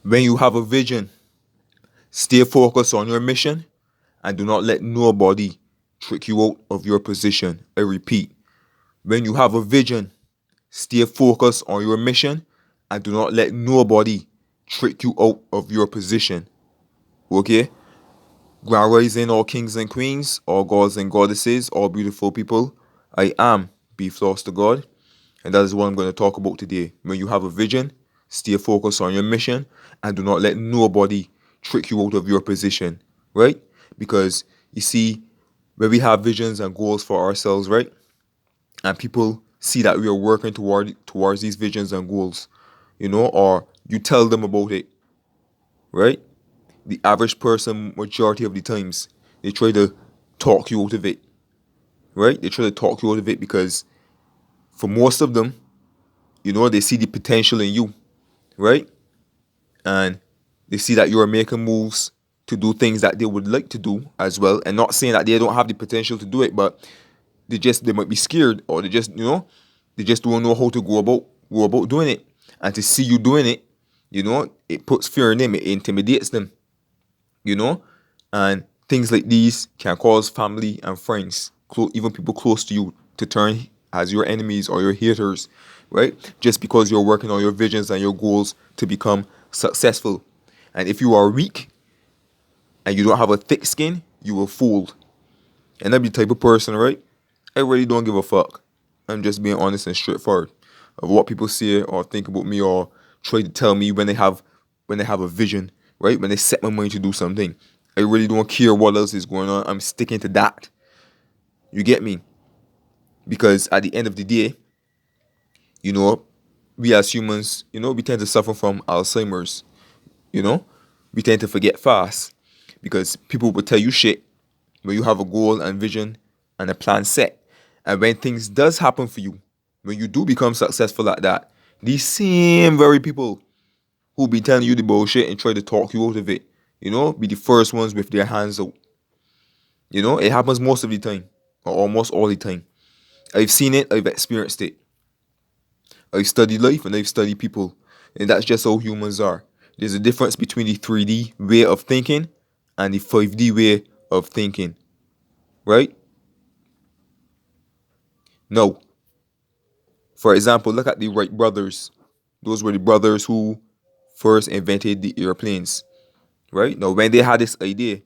When you have a vision, stay focused on your mission and do not let nobody trick you out of your position. I repeat, when you have a vision, stay focused on your mission and do not let nobody trick you out of your position. Okay? Grand rising, all kings and queens, all gods and goddesses, all beautiful people. I am Be Floss to God, and that is what I'm going to talk about today. When you have a vision, stay focused on your mission and do not let nobody trick you out of your position, right? Because you see, when we have visions and goals for ourselves, right? And people see that we are working towards these visions and goals, or you tell them about it, right? The average person, majority of the times, they try to talk you out of it, right? They try to talk you out of it because for most of them, they see the potential in you, right? And they see that you are making moves to do things that they would like to do as well. And not saying that they don't have the potential to do it, but they might be scared, or they just don't know how to go about doing it. And to see you doing it, it puts fear in them, it intimidates them, and things like these can cause family and friends, even people close to you, to turn as your enemies or your haters, right? Just because you're working on your visions and your goals to become successful. And if you are weak and you don't have a thick skin, you will fold. And I'm the type of person, right? I really don't give a fuck. I'm just being honest and straightforward of what people say or think about me, or try to tell me when they have a vision, right? When they set my mind to do something. I really don't care what else is going on. I'm sticking to that. You get me? Because at the end of the day, we as humans, we tend to suffer from Alzheimer's. We tend to forget fast because people will tell you shit when you have a goal and vision and a plan set. And when things does happen for you, when you do become successful at that, these same very people who be telling you the bullshit and try to talk you out of it, be the first ones with their hands out. It happens most of the time, or almost all the time. I've seen it, I've experienced it. I've studied life and I've studied people. And that's just how humans are. There's a difference between the 3D way of thinking and the 5D way of thinking. Right? Now, for example, look at the Wright brothers. Those were the brothers who first invented the airplanes. Right? Now, when they had this idea,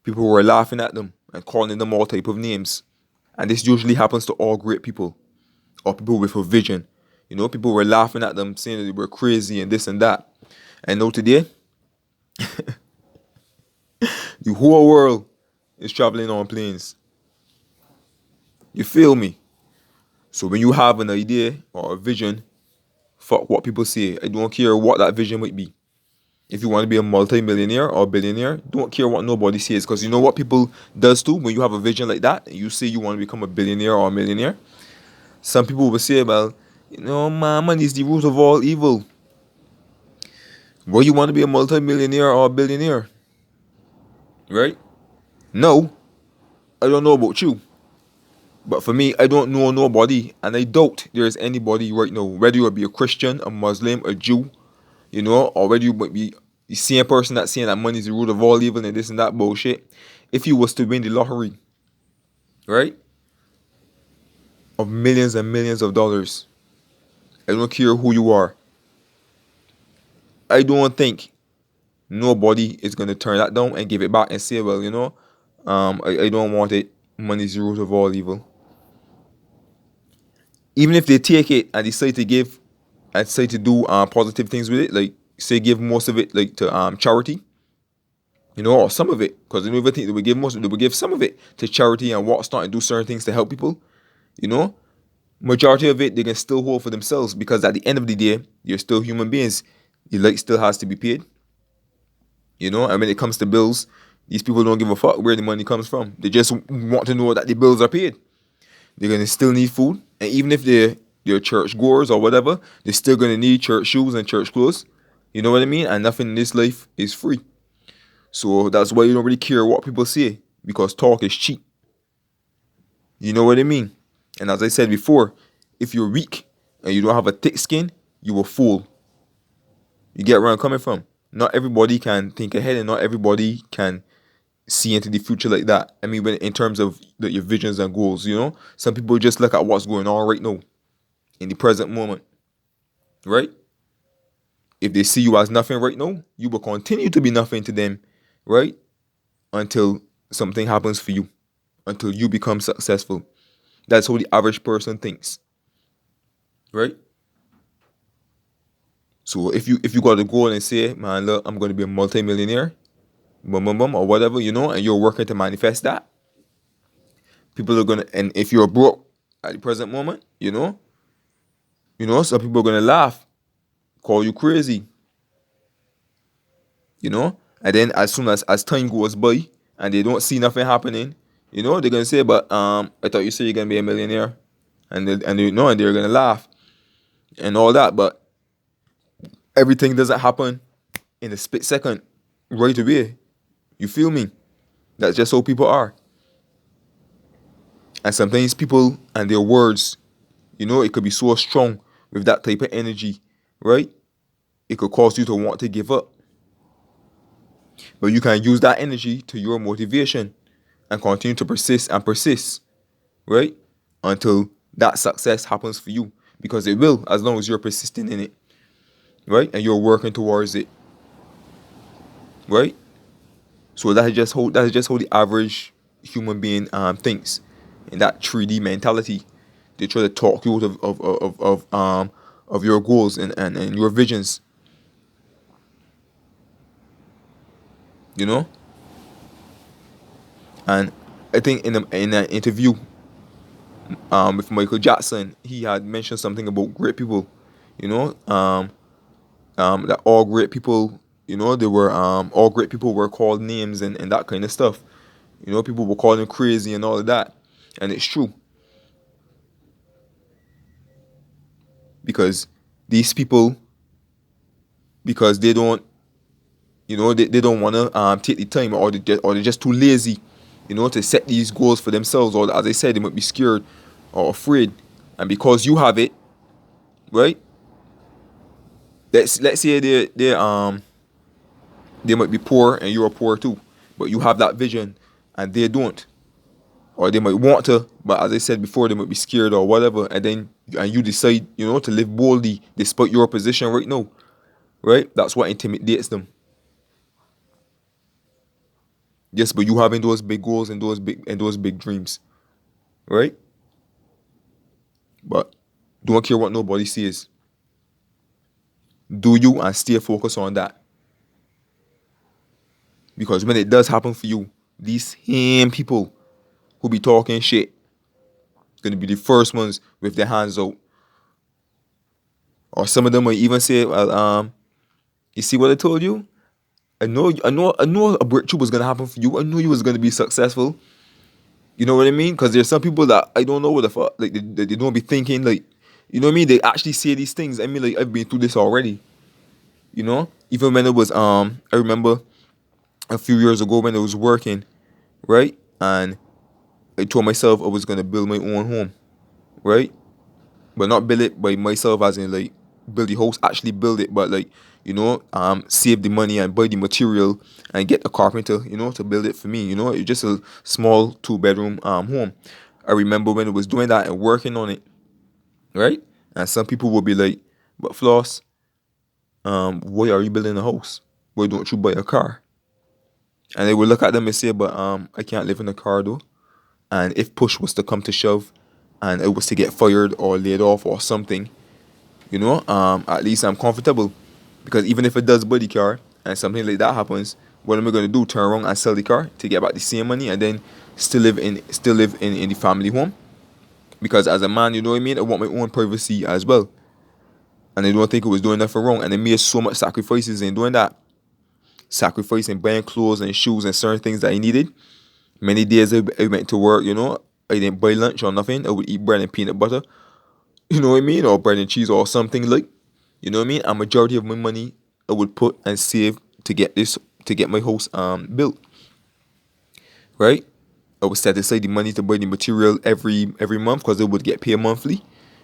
people were laughing at them and calling them all type of names. And this usually happens to all great people or people with a vision. People were laughing at them, saying that they were crazy and this and that. And now today, the whole world is traveling on planes. You feel me? So when you have an idea or a vision, fuck what people say. I don't care what that vision might be. If you want to be a multi-millionaire or billionaire, don't care what nobody says. Because you know what people does too? When you have a vision like that, and you say you want to become a billionaire or a millionaire, some people will say, well, money is the root of all evil. Well, you want to be a multi-millionaire or a billionaire? Right? No, I don't know about you. But for me, I don't know nobody, and I doubt there is anybody right now, whether you be a Christian, a Muslim, a Jew, or whether you might be the same person that's saying that money is the root of all evil and this and that bullshit. If you was to win the lottery, right, of millions and millions of dollars, I don't care who you are, I don't think nobody is going to turn that down and give it back and say, well, I don't want it. Money is the root of all evil. Even if they take it and decide to give and decide to do positive things with it, like say give most of it like to charity, or some of it, because I don't even think they would give most of it, they would give some of it to charity and whatnot and do certain things to help people, majority of it they can still hold for themselves, because at the end of the day, you're still human beings. Your light still has to be paid, and when it comes to bills, these people don't give a fuck where the money comes from. They just want to know that the bills are paid. They're gonna still need food, and even if they're church goers or whatever, they're still gonna need church shoes and church clothes. You know what I mean? And nothing in this life is free. So that's why you don't really care what people say, because talk is cheap. You know what I mean? And as I said before, if you're weak and you don't have a thick skin, you will fool. You get where I'm coming from? Not everybody can think ahead, and not everybody can see into the future like that. I mean, when in terms of your visions and goals, some people just look at what's going on right now in the present moment, right? If they see you as nothing right now, you will continue to be nothing to them, right? Until something happens for you, until you become successful. That's how the average person thinks, right? So if you got a goal and say, man, look, I'm going to be a multimillionaire, boom, boom, boom, or whatever, and you're working to manifest that, people are gonna. And if you're broke at the present moment, some people are gonna laugh, call you crazy, and then as soon as time goes by and they don't see nothing happening, they're gonna say, but I thought you said you're gonna be a millionaire, and they're gonna laugh and all that, but everything doesn't happen in a split second, right away. You feel me? That's just how people are. And sometimes people and their words, it could be so strong with that type of energy, right? It could cause you to want to give up. But you can use that energy to your motivation and continue to persist and persist, right? Until that success happens for you. Because it will, as long as you're persisting in it, right? And you're working towards it, right? So that is just how the average human being thinks, in that 3D mentality. They try to talk you out of your goals and your visions, you know. And I think in an interview with Michael Jackson, he had mentioned something about great people, you know, that all great people, they were all great people were called names and that kind of stuff. People were calling him crazy and all of that, and it's true because these people, because they don't, they don't want to take the time, or they're just too lazy, to set these goals for themselves, or as I said, they might be scared or afraid, and because you have it, right? Let's say they might be poor and you're poor too, but you have that vision and they don't, or they might want to, but as I said before, they might be scared or whatever, and you decide, to live boldly despite your position right now, right? That's what intimidates them. Yes, but you having those big goals and those big dreams, right? But don't care what nobody says. Do you and stay focused on that. Because when it does happen for you, these same people who be talking shit gonna be the first ones with their hands out. Or some of them might even say, well, you see what I told you? I know a breakthrough was gonna happen for you. I knew you was gonna be successful. You know what I mean? Because there's some people that I don't know what the fuck, like they don't be thinking, like, you know what I mean? They actually say these things. I mean, like, I've been through this already. Even when it was I remember a few years ago when I was working, right? And I told myself I was gonna build my own home, right? But not build it by myself as in like build the house, actually build it, but like, save the money and buy the material and get a carpenter, to build it for me. It's just a small 2 bedroom home. I remember when I was doing that and working on it, right? And some people will be like, but Floss, why are you building a house? Why don't you buy a car? And they would look at them and say, but I can't live in a car though. And if push was to come to shove and it was to get fired or laid off or something, at least I'm comfortable. Because even if it does buy the car and something like that happens, what am I gonna do? Turn around and sell the car to get back the same money and then still live in the family home? Because as a man, you know what I mean, I want my own privacy as well. And I don't think it was doing nothing wrong. And I made so much sacrifices in doing that. Sacrificing buying clothes and shoes and certain things that I needed. Many days I went to work, I didn't buy lunch or nothing. I would eat bread and peanut butter, you know what I mean? Or bread and cheese or something like, you know what I mean? A majority of my money I would put and save to get my house built, right? I would set aside the money to buy the material every month because I would get paid monthly,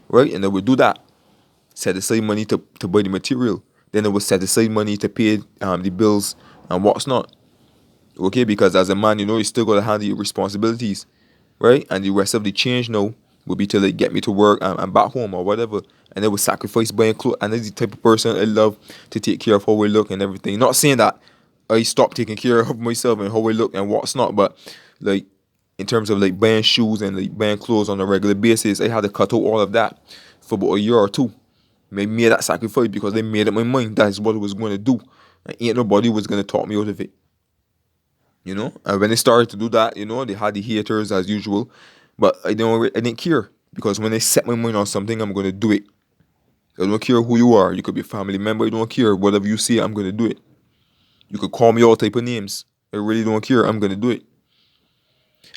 right? And I would do that. Set aside money to buy the material. then they will set aside money to pay the bills and what's not. Okay, because as a man, you still gotta handle your responsibilities, right? And the rest of the change now will be to like get me to work and back home or whatever. And they will sacrifice buying clothes. And that's the type of person I love to take care of how I look and everything. Not saying that I stop taking care of myself and how I look and what's not, but like in terms of like buying shoes and like buying clothes on a regular basis, I had to cut out all of that for about a year or two. Made that sacrifice because they made up my mind that is what I was going to do. And ain't nobody was going to talk me out of it. And when they started to do that, they had the haters as usual, but I didn't care because when I set my mind on something, I'm going to do it. I don't care who you are. You could be a family member. I don't care. Whatever you say, I'm going to do it. You could call me all type of names. I really don't care. I'm going to do it.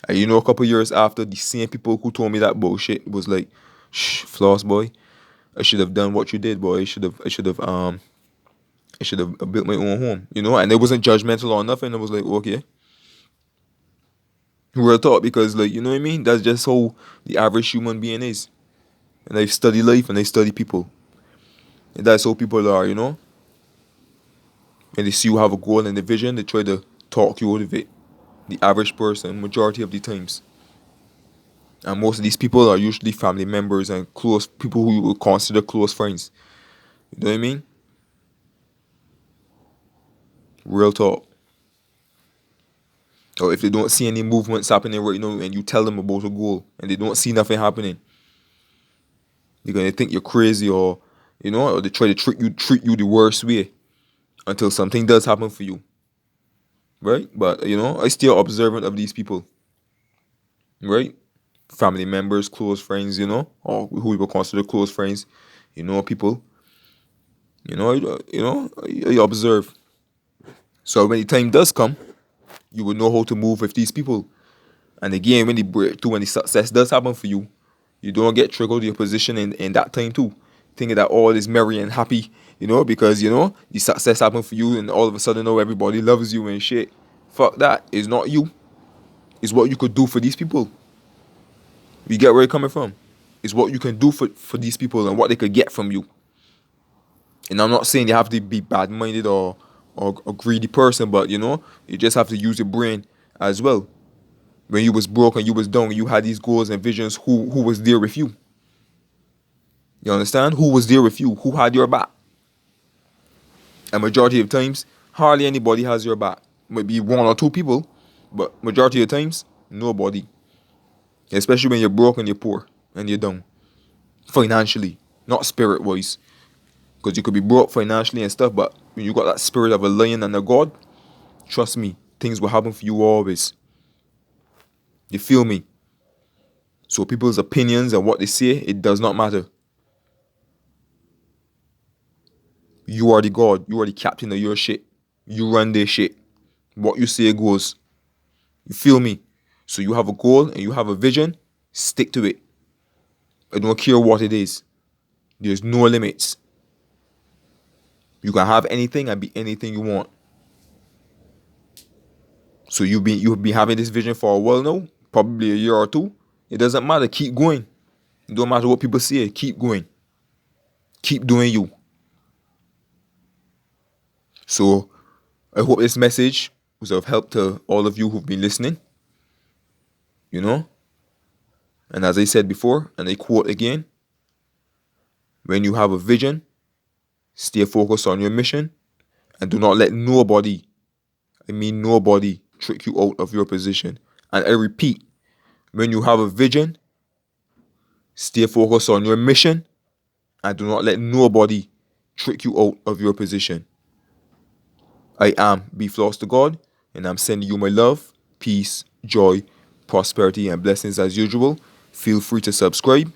And a couple years after, the same people who told me that bullshit was like, shh, Floss boy, I should have done what you did, boy. I should have built my own home, and it wasn't judgmental or nothing. I was like, okay. Real talk, because like, you know what I mean? That's just how the average human being is. And I study life and I study people. And that's how people are, And they see you have a goal and a vision, they try to talk you out of it. The average person, majority of the times. And most of these people are usually family members and close people who you would consider close friends. You know what I mean? Real talk. Or if they don't see any movements happening right now and you tell them about a goal and they don't see nothing happening, they're gonna think you're crazy or they try to treat you the worst way until something does happen for you. Right? But I still observant of these people. Right? Family members, close friends, or who people consider close friends, people. I observe. So when the time does come, you will know how to move with these people. And again, when the breakthrough and the success does happen for you, you don't get triggered your position in that time too. Thinking that all is merry and happy, because the success happened for you and all of a sudden everybody loves you and shit. Fuck that. It's not you. It's what you could do for these people. You get where you're coming from? It's what you can do for these people and what they could get from you. And I'm not saying you have to be bad-minded or a greedy person, but you just have to use your brain as well. When you was broke and you was down, you had these goals and visions. Who was there with you? You understand? Who was there with you? Who had your back? And majority of times, hardly anybody has your back. Maybe one or two people, but majority of times, nobody. Especially when you're broke and you're poor and you're down. Financially, not spirit-wise. Because you could be broke financially and stuff, but when you got that spirit of a lion and a God, trust me, things will happen for you always. You feel me? So people's opinions and what they say, it does not matter. You are the God. You are the captain of your shit. You run their shit. What you say goes. You feel me? So you have a goal and you have a vision, stick to it. I don't care what it is. There's no limits. You can have anything and be anything you want. So you've been having this vision for a while now, probably a year or two. It doesn't matter. Keep going. It don't matter what people say. Keep going. Keep doing you. So I hope this message was of help to all of you who've been listening. And as I said before, and I quote again, when you have a vision, stay focused on your mission and do not let nobody, I mean nobody, trick you out of your position. And I repeat, when you have a vision, stay focused on your mission and do not let nobody trick you out of your position. I am B Floss to God, and I'm sending you my love, peace, joy, prosperity, and blessings as usual. Feel free to subscribe.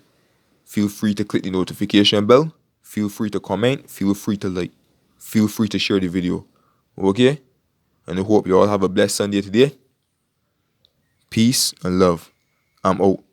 Feel free to click the notification bell. Feel free to comment. Feel free to like. Feel free to share the video. Okay? And I hope you all have a blessed Sunday today. Peace and love. I'm out.